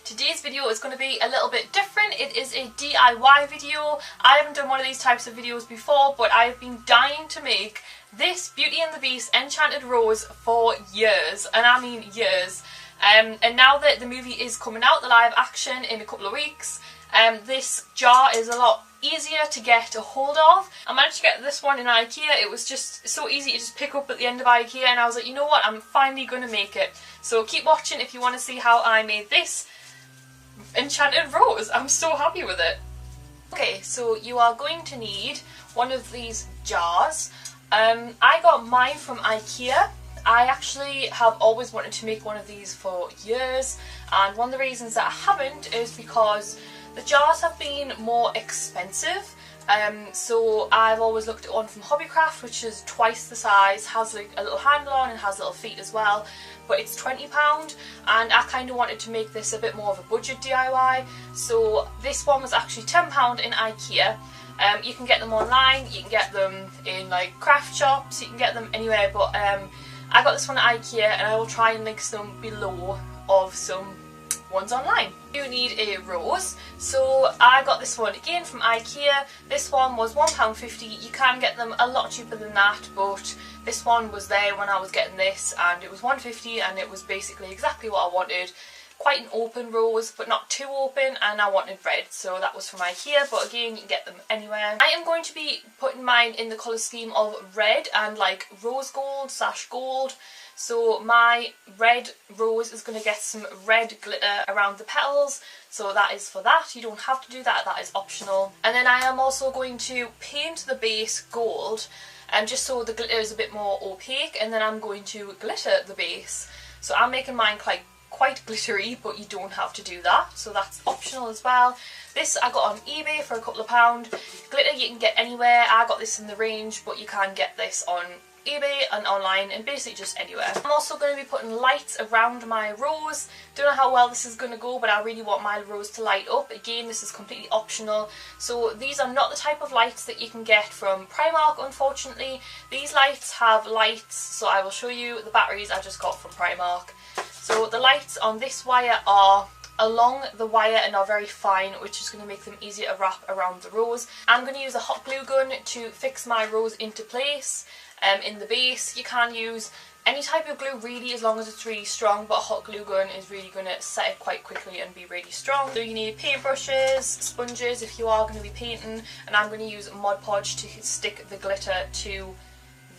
Today's video is going to be a little bit different. It is a DIY video. I haven't done one of these types of videos before, but I've been dying to make this Beauty and the Beast Enchanted Rose for years, and I mean years. And now that the movie is coming out, the live action, in a couple of weeks, this jar is a lot easier to get a hold of. I managed to get this one in IKEA. It was just so easy to just pick up at the end of IKEA, and I was like, you know what, I'm finally going to make it. So keep watching if you want to see how I made this Enchanted Rose. I'm so happy with it. Okay, so you are going to need one of these jars. I got mine from IKEA. I actually have always wanted to make one of these for years, and one of the reasons that I haven't is because the jars have been more expensive. So I've always looked at one from Hobbycraft, which is twice the size, has like a little handle on and has little feet as well, but it's £20, and I kind of wanted to make this a bit more of a budget DIY. So this one was actually £10 in IKEA. You can get them online, you can get them in like craft shops, you can get them anywhere, but I got this one at IKEA, and I will try and link some below of some ones online. You need a rose, so I got this one again from IKEA. This one was £1.50. You can get them a lot cheaper than that, but this one was there when I was getting this, and it was £1.50, and it was basically exactly what I wanted. Quite an open rose, but not too open, and I wanted red, so that was from IKEA, but again, you can get them anywhere. I am going to be putting mine in the colour scheme of red and like rose gold / gold. So my red rose is going to get some red glitter around the petals, so that is for that. You don't have to do that, that is optional. And then I am also going to paint the base gold, just so the glitter is a bit more opaque, and then I'm going to glitter the base. So I'm making mine quite glittery, but you don't have to do that, so that's optional as well. This I got on eBay for a couple of £. Glitter you can get anywhere. I got this in the range, but you can get this on eBay and online and basically just anywhere. I'm also going to be putting lights around my rose. Don't know how well this is going to go, but I really want my rose to light up. Again, this is completely optional. So these are not the type of lights that you can get from Primark, unfortunately. These lights have lights, so I will show you the batteries I just got from Primark. So the lights on this wire are along the wire and are very fine, which is going to make them easier to wrap around the rose. I'm going to use a hot glue gun to fix my rose into place. In the base, you can use any type of glue really, as long as it's really strong, but a hot glue gun is really going to set it quite quickly and be really strong. So you need paintbrushes, sponges if you are going to be painting, and I'm going to use Mod Podge to stick the glitter to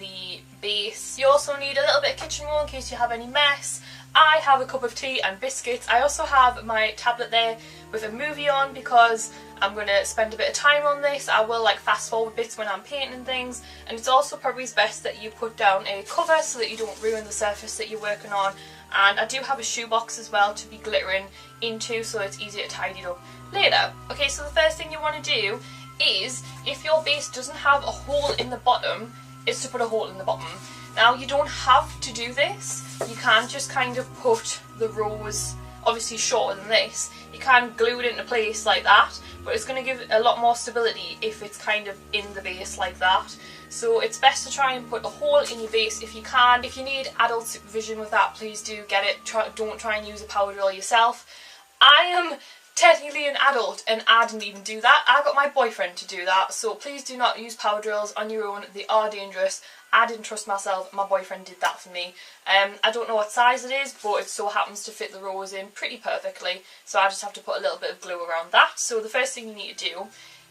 the base. You also need a little bit of kitchen roll in case you have any mess. I have a cup of tea and biscuits. I also have my tablet there with a movie on because I'm going to spend a bit of time on this. I will like fast forward bits when I'm painting things, and it's also probably best that you put down a cover so that you don't ruin the surface that you're working on. And I do have a shoebox as well to be glittering into, so it's easier to tidy it up later. Okay, so the first thing you want to do is, if your base doesn't have a hole in the bottom, is to put a hole in the bottom. Now you don't have to do this, you can just kind of put the rose, obviously shorter than this, you can glue it into place like that, but it's going to give a lot more stability if it's kind of in the base like that. So it's best to try and put a hole in your base if you can. If you need adult supervision with that, please do get it. Don't try and use a power drill yourself. I am technically an adult and I didn't even do that. I got my boyfriend to do that, so please do not use power drills on your own. They are dangerous. I didn't trust myself, my boyfriend did that for me. I don't know what size it is, but it so happens to fit the rose in pretty perfectly, so I just have to put a little bit of glue around that. So the first thing you need to do,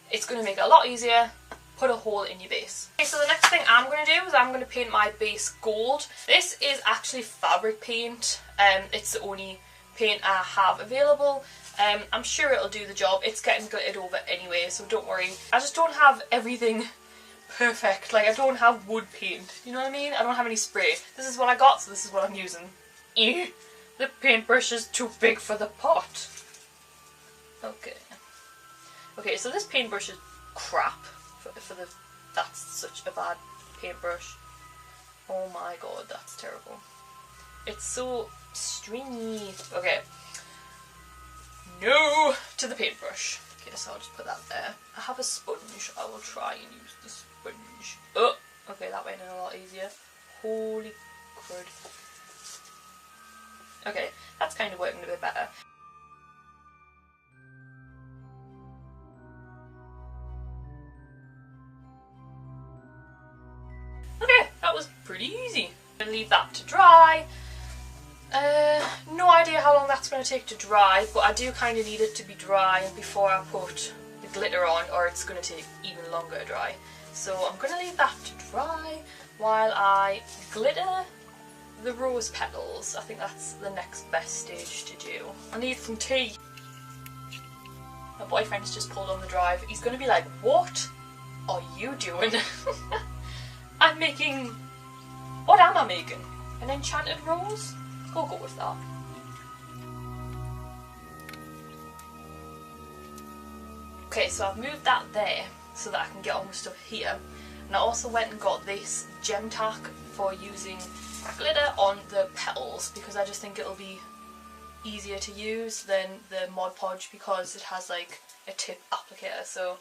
it's going to make it a lot easier, put a hole in your base. Okay, so the next thing I'm going to do is I'm going to paint my base gold. This is actually fabric paint, it's the only paint I have available. I'm sure it'll do the job. It's getting glittered over anyway, so don't worry. I just don't have everything perfect. Like, I don't have wood paint, you know what I mean? I don't have any spray. This is what I got, so this is what I'm using. Ew, the paintbrush is too big for the pot. Okay. Okay, so this paintbrush is crap. That's such a bad paintbrush. Oh my god, that's terrible. It's so stringy. Okay. No to the paintbrush. Okay, so I'll just put that there. I have a sponge. I will try and use the sponge. Oh, okay, that went in a lot easier. Holy crud. Okay, that's kind of working a bit better. that was pretty easy. I'm gonna leave that to dry. No idea how long that's going to take to dry, but I do kind of need it to be dry before I put the glitter on, or it's going to take even longer to dry. So I'm going to leave that to dry while I glitter the rose petals. I think that's the next best stage to do. I need some tea. My boyfriend's just pulled on the drive. He's going to be like, what are you doing? I'm making... What am I making? An enchanted rose? We'll go with that. Okay, so I've moved that there so that I can get all my stuff here. And I also went and got this gem tack for using glitter on the petals, because I just think it'll be easier to use than the Mod Podge, because it has like a tip applicator. So,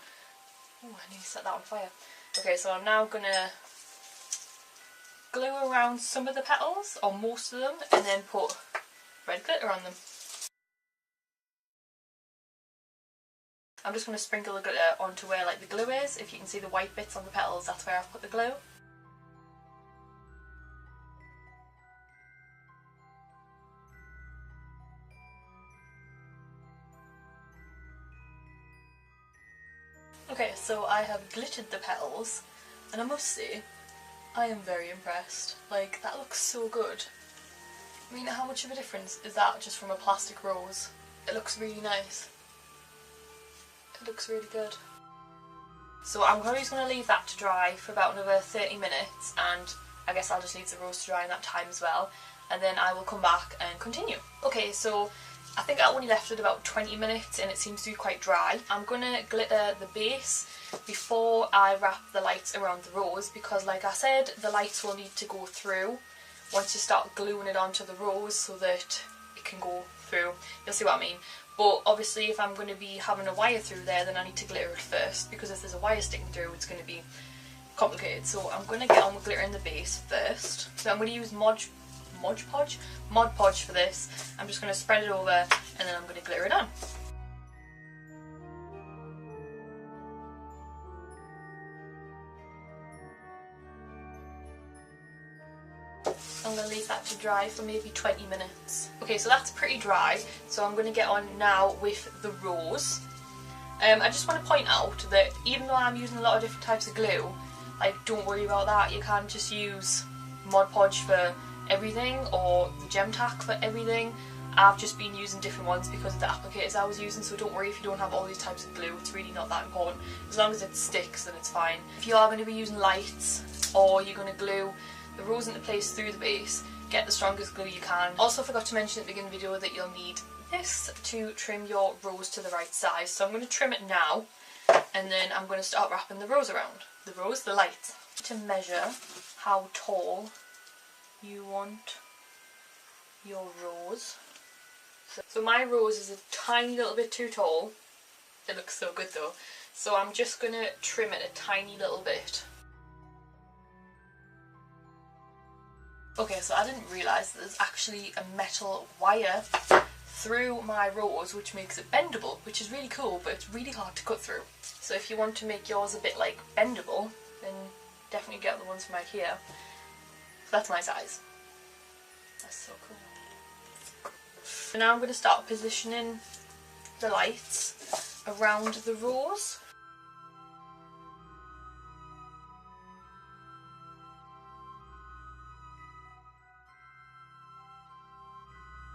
oh, I need to set that on fire. Okay, so I'm now gonna glue around some of the petals, or most of them, and then put red glitter on them. I'm just going to sprinkle the glitter onto where like the glue is. If you can see the white bits on the petals, that's where I've put the glue. Okay, so I have glittered the petals, and I must say, I am very impressed. Like, that looks so good. I mean, how much of a difference is that just from a plastic rose? It looks really nice. It looks really good. So I'm just going to leave that to dry for about another 30 minutes, and I guess I'll just leave the rose to dry in that time as well, and then I will come back and continue. Okay, so I think I only left it about 20 minutes and it seems to be quite dry. I'm going to glitter the base before I wrap the lights around the rose, because like I said, the lights will need to go through once you start gluing it onto the rose so that it can go through. You'll see what I mean. But obviously if I'm going to be having a wire through there, then I need to glitter it first, because if there's a wire sticking through, it's going to be complicated. So I'm going to get on with glittering the base first. So I'm going to use Mod Podge for this. I'm just going to spread it over and then I'm going to glitter it on. I'm going to leave that to dry for maybe 20 minutes. Okay, so that's pretty dry, so I'm going to get on now with the rose. I just want to point out that even though I'm using a lot of different types of glue, like, don't worry about that. You can just use Mod Podge for everything, or the gem tack for everything. I've just been using different ones because of the applicators I was using, so don't worry if you don't have all these types of glue. It's really not that important. As long as it sticks, then it's fine. If you are going to be using lights, or you're going to glue the rose into place through the base, get the strongest glue you can. Also forgot to mention at the beginning of the video that you'll need this to trim your rose to the right size. So I'm going to trim it now, and then I'm going to start wrapping the rose around. The rose, the lights. To measure how tall you want your rose. So my rose is a tiny little bit too tall. It looks so good though. So I'm just going to trim it a tiny little bit. Okay, so I didn't realise that there's actually a metal wire through my rose which makes it bendable, which is really cool, but it's really hard to cut through. So if you want to make yours a bit like bendable, then definitely get the ones from IKEA. So that's my size. That's so cool. So now I'm going to start positioning the lights around the rose.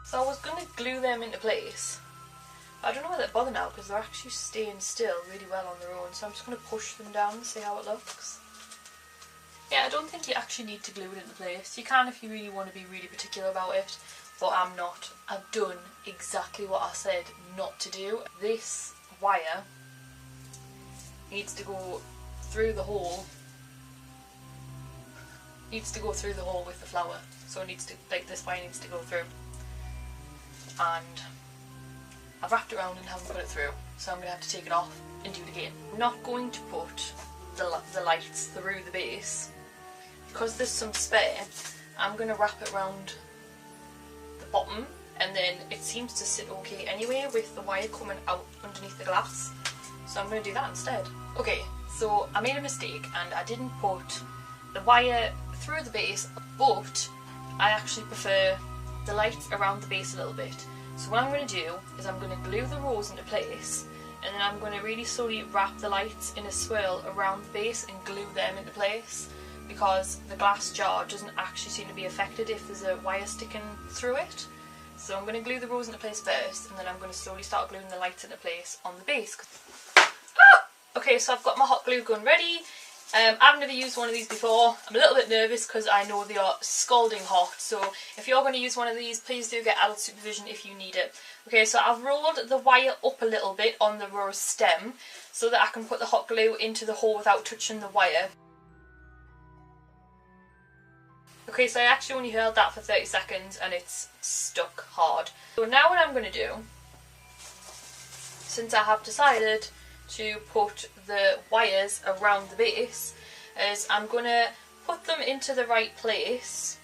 So I was going to glue them into place, but I don't know whether to bother now because they're actually staying still really well on their own, so I'm just going to push them down and see how it looks. Yeah, I don't think you actually need to glue it into place. You can if you really want to be really particular about it, but I'm not. I've done exactly what I said not to do. This wire needs to go through the hole. Needs to go through the hole with the flower. So it needs to, like, this wire needs to go through. And I've wrapped it around and haven't put it through, so I'm going to have to take it off and do it again. I'm not going to put the lights through the base because there's some spare. I'm going to wrap it around the bottom, and then it seems to sit okay anyway with the wire coming out underneath the glass, so I'm going to do that instead. Okay, so I made a mistake and I didn't put the wire through the base, but I actually prefer the lights around the base a little bit. So what I'm going to do is I'm going to glue the rose into place, and then I'm going to really slowly wrap the lights in a swirl around the base and glue them into place, because the glass jar doesn't actually seem to be affected if there's a wire sticking through it. So I'm going to glue the rose into place first, and then I'm going to slowly start gluing the lights into place on the base. Okay, so I've got my hot glue gun ready. I've never used one of these before. I'm a little bit nervous because I know they are scalding hot, so if you're going to use one of these, please do get adult supervision if you need it. Okay, so I've rolled the wire up a little bit on the rose stem so that I can put the hot glue into the hole without touching the wire. Okay, so I actually only held that for 30 seconds and it's stuck hard. So now what I'm going to do, since I have decided to put the wires around the base, is I'm going to put them into the right place,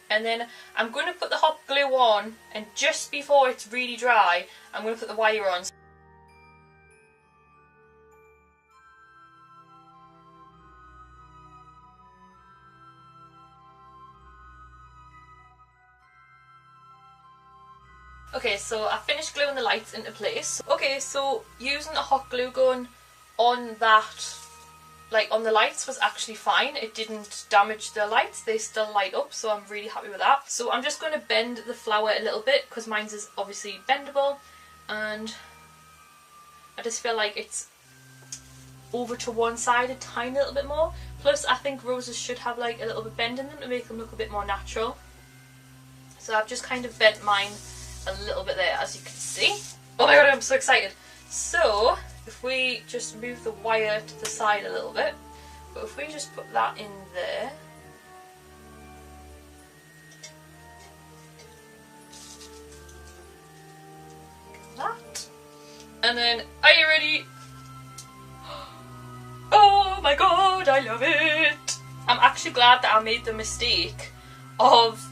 and then I'm going to put the hot glue on, and just before it's really dry I'm going to put the wire on. Okay, so I finished gluing the lights into place. Okay, so using the hot glue gun on that, like on the lights, was actually fine. It didn't damage the lights, they still light up, so I'm really happy with that. So I'm just going to bend the flower a little bit because mine's is obviously bendable, and I just feel like it's over to one side a tiny little bit more. Plus I think roses should have like a little bit bend in them to make them look a bit more natural. So I've just kind of bent mine a little bit there, as you can see. Oh my god, I'm so excited. So if we just move the wire to the side a little bit, but if we just put that in there, like that, and then, are you ready? Oh my god, I love it! I'm actually glad that I made the mistake of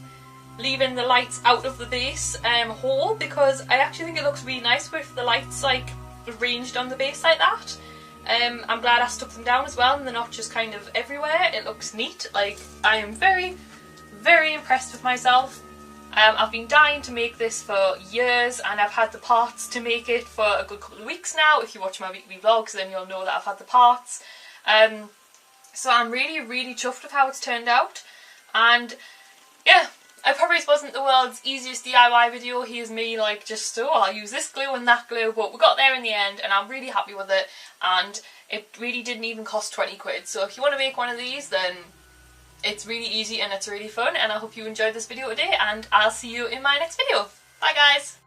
leaving the lights out of the base hole, because I actually think it looks really nice with the lights like arranged on the base like that. I'm glad I stuck them down as well and they're not just kind of everywhere. It looks neat. Like, I am very, very impressed with myself. I've been dying to make this for years, and I've had the parts to make it for a good couple of weeks now. If you watch my weekly vlogs, then you'll know that I've had the parts. So I'm really, really chuffed with how it's turned out, and yeah, I probably wasn't the world's easiest DIY video. Here's me like, just, oh, I'll use this glue and that glue, but we got there in the end and I'm really happy with it, and it really didn't even cost 20 quid. So if you want to make one of these, then it's really easy and it's really fun, and I hope you enjoyed this video today, and I'll see you in my next video. Bye guys!